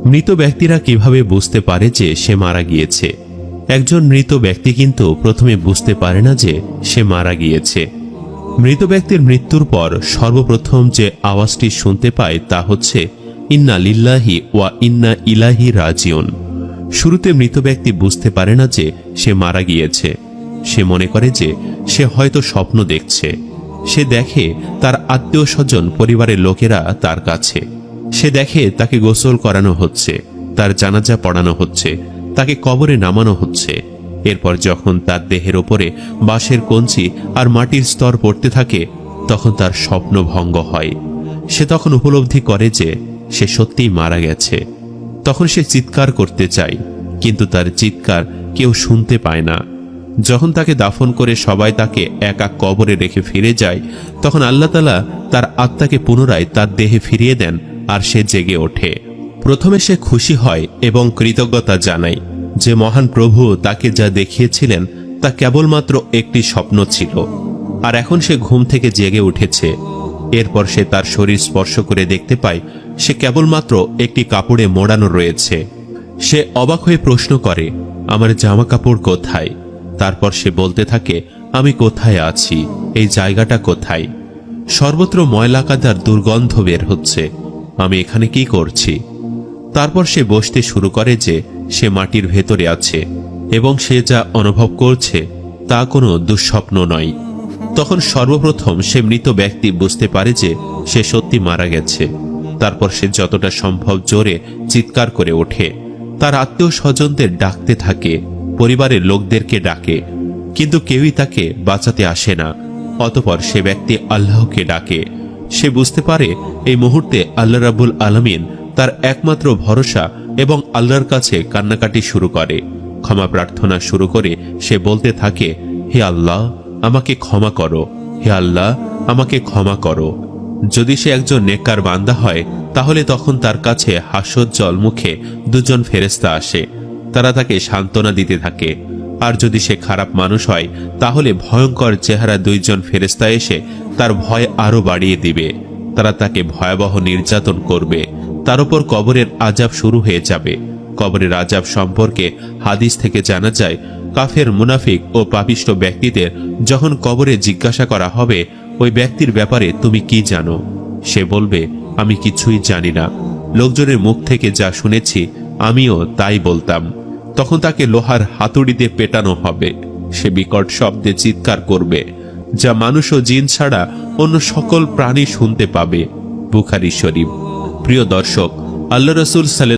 মৃত ব্যক্তিরা কিভাবে বুঝতে পারে যে সে মারা গিয়েছে? একজন মৃত ব্যক্তি কিন্তু প্রথমে বুঝতে পারে না যে সে মারা গিয়েছে। মৃত ব্যক্তির মৃত্যুর পর সর্বপ্রথম যে আওয়াজটি শুনতে পায় তা হচ্ছে ইন্না লিল্লাহি ওয়া ইন্না ইলাইহি রাজিউন। শুরুতে মৃত ব্যক্তি বুঝতে পারে না যে সে মারা গিয়েছে। সে মনে করে যে সে হয়তো স্বপ্ন দেখছে। সে দেখে তার আত্মীয় স্বজন, পরিবারের লোকেরা তার কাছে। সে দেখে তাকে গোসল করানো হচ্ছে, তার জানাজা পড়ানো হচ্ছে, তাকে কবরে নামানো হচ্ছে। এরপর যখন তার দেহের ওপরে বাঁশের কঞ্চি আর মাটির স্তর পড়তে থাকে, তখন তার স্বপ্ন ভঙ্গ হয়। সে তখন উপলব্ধি করে যে সে সত্যিই মারা গেছে। তখন সে চিৎকার করতে চায়, কিন্তু তার চিৎকার কেউ শুনতে পায় না। যখন তাকে দাফন করে সবাই তাকে একা কবরে রেখে ফিরে যায়, তখন আল্লাহ তাআলা তার আত্মাকে পুনরায় তার দেহে ফিরিয়ে দেন আর সে জেগে ওঠে। প্রথমে সে খুশি হয় এবং কৃতজ্ঞতা জানায় যে মহান প্রভু তাকে যা দেখিয়েছিলেন তা কেবলমাত্র একটি স্বপ্ন ছিল, আর এখন সে ঘুম থেকে জেগে উঠেছে। এরপর সে তার শরীর স্পর্শ করে দেখতে পায় সে কেবলমাত্র একটি কাপড়ে মোড়ানো রয়েছে। সে অবাক হয়ে প্রশ্ন করে, আমার জামা কাপড় কোথায়? তারপর সে বলতে থাকে, আমি কোথায় আছি? এই জায়গাটা কোথায়? সর্বত্র ময়লা কাদার দুর্গন্ধ বের হচ্ছে। আমি এখানে কি করছি? তারপর সে বসতে শুরু করে যে সে মাটির ভেতরে আছে এবং সে যা অনুভব করছে তা কোনো দুঃস্বপ্ন নয়। তখন সর্বপ্রথম সে মৃত ব্যক্তি বুঝতে পারে যে সে সত্যি মারা গেছে। তারপর সে যতটা সম্ভব জোরে চিৎকার করে ওঠে। তার আত্মীয় স্বজনদের ডাকতে থাকে, পরিবারের লোকদেরকে ডাকে, কিন্তু কেউই তাকে বাঁচাতে আসে না। অতঃপর সে ব্যক্তি আল্লাহকে ডাকে। সে বুঝতে পারে এই মুহূর্তে আল্লাহ রাব্বুল আলামিন তার একমাত্র ভরসা এবং আল্লাহর কাছে কান্নাকাটি শুরু করে, ক্ষমা প্রার্থনা শুরু করে। সে বলতে থাকে, হে আল্লাহ, আমাকে ক্ষমা করো, হে আল্লাহ, আমাকে ক্ষমা করো। যদি সে একজন নেককার বান্দা হয় তাহলে তখন তার কাছে হাস্যোজ্জ্বল মুখে দুজন ফেরেশতা আসে। তারা তাকে সান্ত্বনা দিতে থাকে। আর যদি সে খারাপ মানুষ হয় তাহলে ভয়ঙ্কর চেহারা দুইজন ফেরেশতা এসে তার ভয় আরো বাড়িয়ে দিবে। তারা তাকে ভয়াবহ নির্যাতন করবে। তার উপর কবরের আযাব শুরু হয়ে যাবে। কবরের আযাব সম্পর্কে হাদিস থেকে জানা যায়, কাফের, মুনাফিক ও পাপিষ্ঠ ব্যক্তিদের যখন কবরে জিজ্ঞাসা করা হবে, ওই ব্যক্তির ব্যাপারে তুমি কি জানো? সে বলবে, আমি কিছুই জানি না। লোকজনের মুখ থেকে যা শুনেছি আমিও তাই বলতাম। তখন তাকে লোহার হাতুড়ি দিয়ে পেটানো হবে। সে বিকট শব্দে চিৎকার করবে, যা মানুষ ও জিন ছাড়া অন্য সকল প্রাণী শুনতে পাবে। বুখারী শরীফ। প্রিয় দর্শক, আল্লাহ রাসূল